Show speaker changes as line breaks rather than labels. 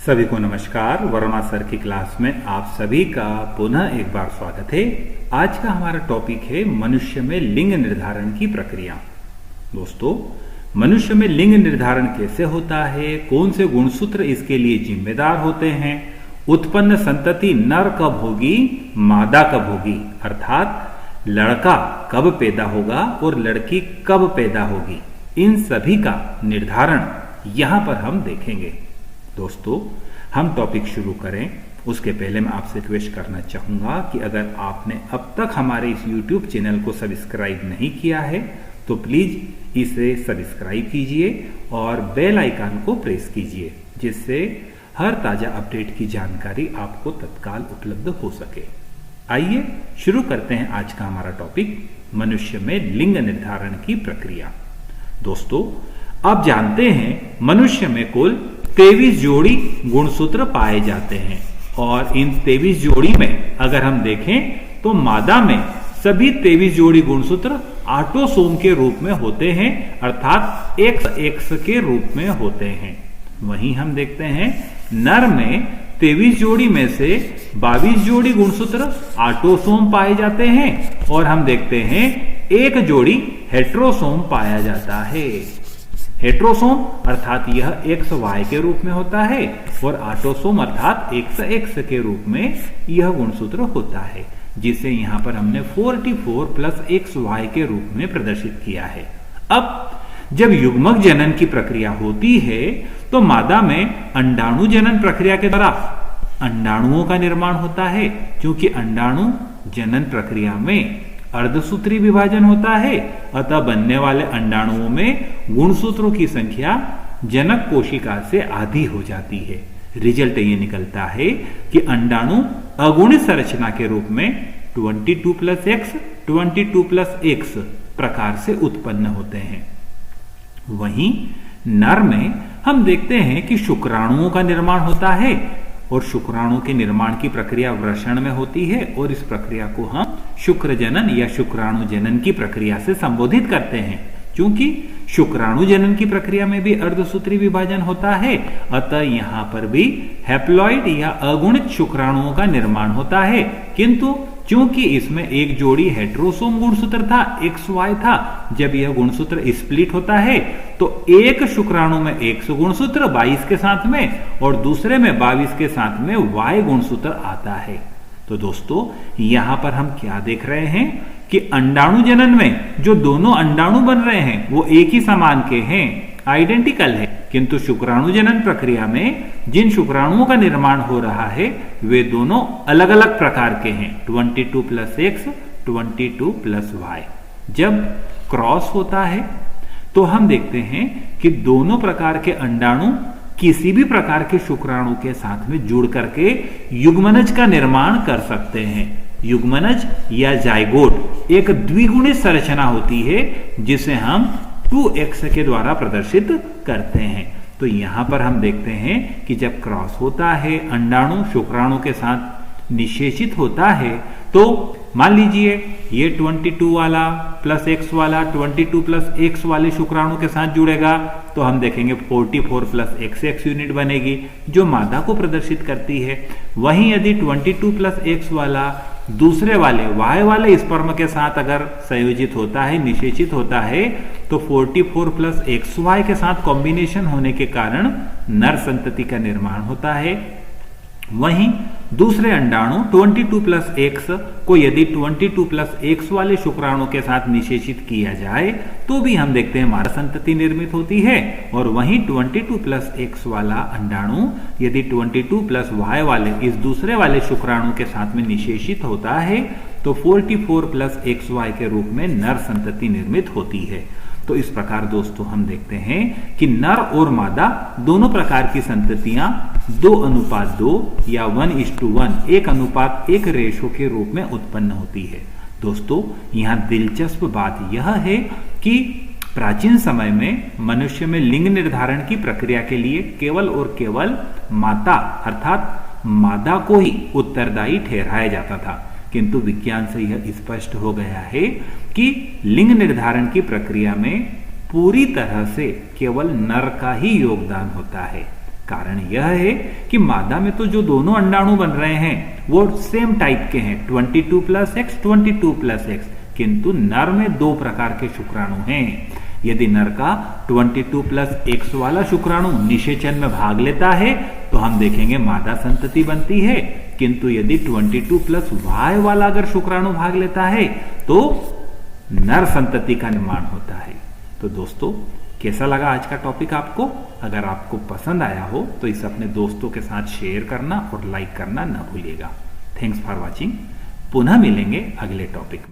सभी को नमस्कार। वर्मा सर की क्लास में आप सभी का पुनः एक बार स्वागत है। आज का हमारा टॉपिक है मनुष्य में लिंग निर्धारण की प्रक्रिया। दोस्तों, मनुष्य में लिंग निर्धारण कैसे होता है, कौन से गुणसूत्र इसके लिए जिम्मेदार होते हैं, उत्पन्न संतति नर कब होगी, मादा कब होगी, अर्थात लड़का कब पैदा होगा और लड़की कब पैदा होगी, इन सभी का निर्धारण यहां पर हम देखेंगे। दोस्तों, हम टॉपिक शुरू करें उसके पहले मैं आपसे रिक्वेस्ट करना चाहूंगा कि अगर आपने अब तक हमारे इस YouTube चैनल को सब्सक्राइब नहीं किया है तो प्लीज इसे सब्सक्राइब कीजिए और बेल आइकन को प्रेस कीजिए, जिससे हर ताजा अपडेट की जानकारी आपको तत्काल उपलब्ध हो सके। आइए शुरू करते हैं आज का हमारा टॉपिक, मनुष्य में लिंग निर्धारण की प्रक्रिया। दोस्तों, आप जानते हैं मनुष्य में कुल 23 जोड़ी गुणसूत्र पाए जाते हैं और इन 23 जोड़ी में अगर हम देखें तो मादा में सभी 23 जोड़ी गुणसूत्र ऑटोसोम के रूप में होते हैं, अर्थात XX के रूप में होते हैं। वहीं हम देखते हैं नर में 23 जोड़ी में से 22 जोड़ी गुणसूत्र ऑटोसोम पाए जाते हैं और हम देखते हैं एक जोड़ी हेट्रोसोम पाया जाता है। हेट्रोसोम अर्थात यह XY के रूप में होता है और ऑटोसोम अर्थात XX के रूप में यह गुणसूत्र होता है, जिसे यहां पर हमने 44 प्लस XY के रूप में प्रदर्शित किया है। अब जब युग्मक जनन की प्रक्रिया होती है तो मादा में अंडाणु जनन प्रक्रिया के द्वारा अंडाणुओं का निर्माण होता है, क्योंकि अंडाणु जनन प्रक्रिया में अर्धसूत्री विभाजन होता है, अतः बनने वाले अंडाणुओं में गुणसूत्रों की संख्या जनक कोशिका से आधी हो जाती है। रिजल्ट ये निकलता है कि अंडाणु अगुणित संरचना के रूप में 22 प्लस X 22 प्लस X प्रकार से उत्पन्न होते हैं। वहीं नर में हम देखते हैं कि शुक्राणुओं का निर्माण होता है और शुक्राणु के निर्माण की प्रक्रिया वृषण में होती है और इस प्रक्रिया को हम शुक्र जनन या शुक्राणु जनन की प्रक्रिया से संबोधित करते हैं। क्योंकि शुक्राणु जनन की प्रक्रिया में भी अर्धसूत्री विभाजन होता है, अतः यहां पर भी हैप्लॉइड या अगुणित शुक्राणुओं का निर्माण होता है, किंतु क्योंकि इसमें एक जोड़ी हेट्रोसोम गुणसूत्र था, XY था, जब यह गुणसूत्र स्प्लिट होता है तो एक शुक्राणु में X गुणसूत्र 22 के साथ में और दूसरे में 22 के साथ में Y गुणसूत्र आता है। तो दोस्तों, यहां पर हम क्या देख रहे हैं कि अंडाणु जनन में जो दोनों अंडाणु बन रहे हैं वो एक ही समान के हैं, आइडेंटिकल है, किंतु शुक्राणु जनन प्रक्रिया में जिन शुक्राणुओं का निर्माण हो रहा है वे दोनों अलग अलग प्रकार के हैं, 22 प्लस X 22 प्लस Y। जब क्रॉस होता है तो हम देखते हैं कि दोनों प्रकार के अंडाणु किसी भी प्रकार के शुक्राणु के साथ में जुड़ करके युग्मनज का निर्माण कर सकते हैं। युग्मनज या जाइगोट एक द्विगुणित संरचना होती है जिसे हम 2X के द्वारा प्रदर्शित करते हैं। तो यहां पर हम देखते हैं कि जब क्रॉस होता है, अंडाणु शुक्राणु के साथ निषेचित होता है, तो मान लीजिए ये 22 वाला प्लस X वाला 22 प्लस X वाले शुक्राणु के साथ जुड़ेगा तो हम देखेंगे 44 प्लस XX यूनिट बनेगी जो मादा को प्रदर्शित करती है। वहीं यदि 22 प्लस X वाला दूसरे वाले Y वाले स्पर्म के साथ अगर संयोजित होता है, निषेचित होता है, तो 44 प्लस XY के साथ कॉम्बिनेशन होने के कारण नर संतति का निर्माण होता है। वहीं दूसरे अंडाणु 22 प्लस X को यदि 22 प्लस X वाले शुक्राणु के साथ निषेचित किया जाए तो भी हम देखते हैं मादा संतति निर्मित होती है, और वहीं 22 प्लस X वाला अंडाणु यदि 22 प्लस Y वाले इस दूसरे वाले शुक्राणु के साथ में निषेचित होता है तो 44 प्लस XY के रूप में नर संतति निर्मित होती है। तो इस प्रकार दोस्तों हम देखते हैं कि नर और मादा दोनों प्रकार की संततियां 2:2 या 1:1 1:1 रेशो के रूप में उत्पन्न होती है। दोस्तों, यहां दिलचस्प बात यह है कि प्राचीन समय में मनुष्य में लिंग निर्धारण की प्रक्रिया के लिए केवल और केवल माता अर्थात मादा को ही उत्तरदायी ठहराया जाता था, किंतु विज्ञान से यह स्पष्ट हो गया है कि लिंग निर्धारण की प्रक्रिया में पूरी तरह से केवल नर का ही योगदान होता है। कारण यह है कि मादा में तो जो दोनों अंडाणु बन रहे हैं वो सेम टाइप के हैं, 22+X 22+X, किंतु नर में दो प्रकार के शुक्राणु हैं। यदि नर का 22+X वाला शुक्राणु निषेचन में भाग लेता है तो हम देखेंगे मादा संतति बनती है, किंतु यदि 22+Y वाला अगर शुक्राणु भाग लेता है तो नर संतति का निर्माण होता है। तो दोस्तों, कैसा लगा आज का टॉपिक आपको? अगर आपको पसंद आया हो तो इसे अपने दोस्तों के साथ शेयर करना और लाइक करना ना भूलिएगा। Thanks for watching. पुनः मिलेंगे अगले टॉपिक में।